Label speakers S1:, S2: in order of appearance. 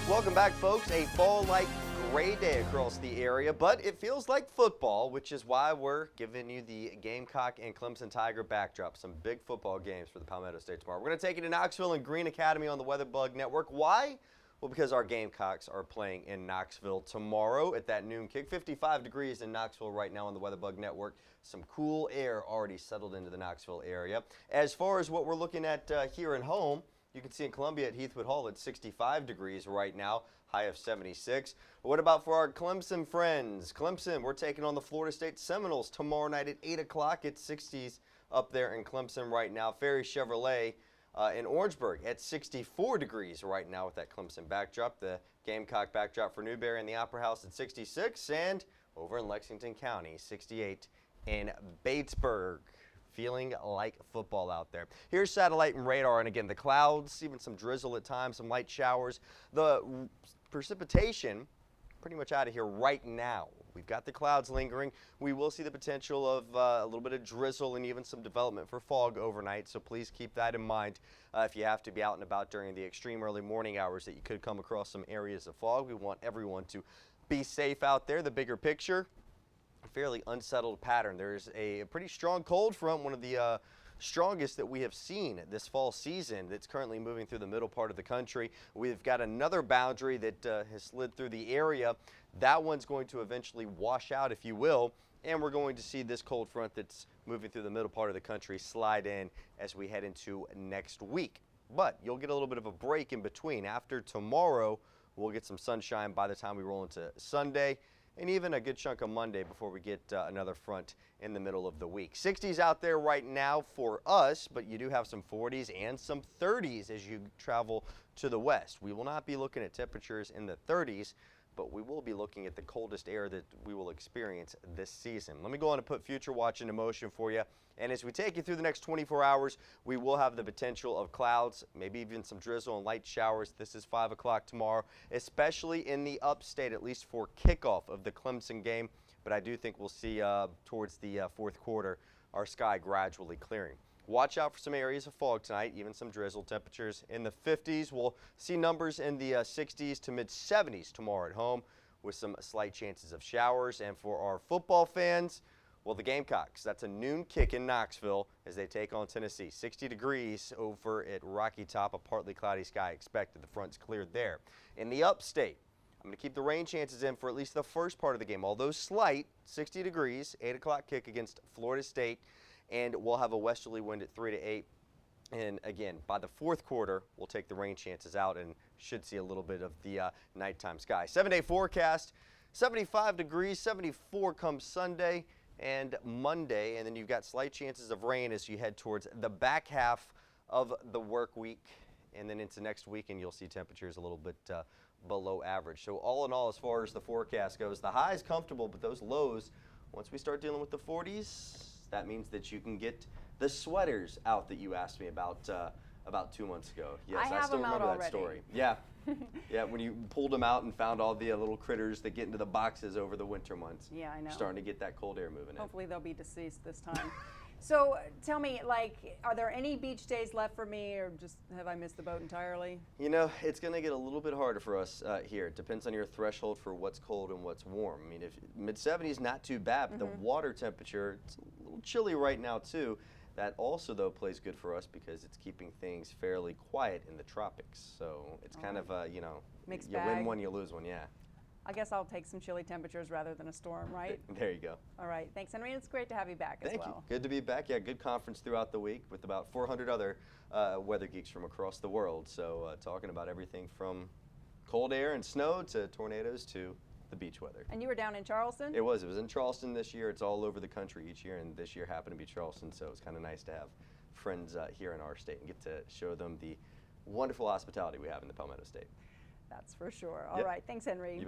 S1: Welcome back, folks. A fall-like gray day across the area, but it feels like football, which is why we're giving you the Gamecock and Clemson Tiger backdrop. Some big football games for the Palmetto State tomorrow. We're going to take you to Knoxville and Green Academy on the WeatherBug Network. Why? Well, because our Gamecocks are playing in Knoxville tomorrow at that noon kick. 55 degrees in Knoxville right now on the WeatherBug Network. Some cool air already settled into the Knoxville area. As far as what we're looking at here at home, you can see in Columbia at Heathwood Hall at 65 degrees right now, high of 76. What about for our Clemson friends? Clemson, we're taking on the Florida State Seminoles tomorrow night at 8 o'clock. It's 60s up there in Clemson right now. Ferry Chevrolet in Orangeburg at 64 degrees right now with that Clemson backdrop. The Gamecock backdrop for Newberry and the Opera House at 66. And over in Lexington County, 68 in Batesburg. Feeling like football out there. Here's satellite and radar, and again, the clouds, even some drizzle at times, some light showers. The precipitation pretty much out of here right now. We've got the clouds lingering. We will see the potential of a little bit of drizzle and even some development for fog overnight, so please keep that in mind if you have to be out and about during the extreme early morning hours that you could come across some areas of fog. We want everyone to be safe out there. The bigger picture, fairly unsettled pattern. There's a pretty strong cold front, one of the strongest that we have seen this fall season, that's currently moving through the middle part of the country. We've got another boundary that has slid through the area. That one's going to eventually wash out, if you will, and we're going to see this cold front that's moving through the middle part of the country slide in as we head into next week. But you'll get a little bit of a break in between. After tomorrow, we'll get some sunshine by the time we roll into Sunday, and even a good chunk of Monday before we get another front in the middle of the week. 60s out there right now for us, but you do have some 40s and some 30s as you travel to the west. We will not be looking at temperatures in the 30s, but we will be looking at the coldest air that we will experience this season. Let me go on and put Future Watch into motion for you. And as we take you through the next 24 hours, we will have the potential of clouds, maybe even some drizzle and light showers. This is 5 o'clock tomorrow, especially in the upstate, at least for kickoff of the Clemson game. But I do think we'll see towards the fourth quarter our sky gradually clearing. Watch out for some areas of fog tonight, even some drizzle. Temperatures in the 50s. We'll see numbers in the 60s to mid-70s tomorrow at home with some slight chances of showers. And for our football fans, well, the Gamecocks, that's a noon kick in Knoxville as they take on Tennessee. 60 degrees over at Rocky Top, a partly cloudy sky expected. The front's cleared there. In the upstate, I'm going to keep the rain chances in for at least the first part of the game. Although slight, 60 degrees, 8 o'clock kick against Florida State. And we'll have a westerly wind at 3 to 8. And again, by the fourth quarter, we'll take the rain chances out and should see a little bit of the nighttime sky. 7-day forecast, 75 degrees, 74 comes Sunday and Monday. And then you've got slight chances of rain as you head towards the back half of the work week. And then into next week, and you'll see temperatures a little bit below average. So all in all, as far as the forecast goes, the high is comfortable, but those lows, once we start dealing with the 40s, that means that you can get the sweaters out that you asked me about 2 months ago. Yes, I still remember that story. Yeah, yeah, when you pulled them out and found all the little critters that get into the boxes over the winter months.
S2: Yeah, I know.
S1: Starting to get that cold air moving in.
S2: Hopefully they'll be deceased this time. So tell me, like, are there any beach days left for me, or just have I missed the boat entirely?
S1: You know, it's going to get a little bit harder for us here. It depends on your threshold for what's cold and what's warm. I mean, if mid-70s, not too bad, but the water temperature, it's a little chilly right now too. That also, though, plays good for us because it's keeping things fairly quiet in the tropics. So it's kind of, you know,
S2: mixed
S1: you
S2: bag.
S1: win one, you lose one, yeah.
S2: I guess I'll take some chilly temperatures rather than a storm, right?
S1: There you go.
S2: All right. Thanks, Henry. It's great to have you back as well.
S1: Thank you. Good to be back. Yeah, good conference throughout the week with about 400 other weather geeks from across the world. So talking about everything from cold air and snow to tornadoes to the beach weather.
S2: And you were down in Charleston?
S1: It was in Charleston this year. It's all over the country each year, and this year happened to be Charleston, so it's kind of nice to have friends here in our state and get to show them the wonderful hospitality we have in the Palmetto State.
S2: That's for sure. All right. Thanks, Henry.
S1: You bet.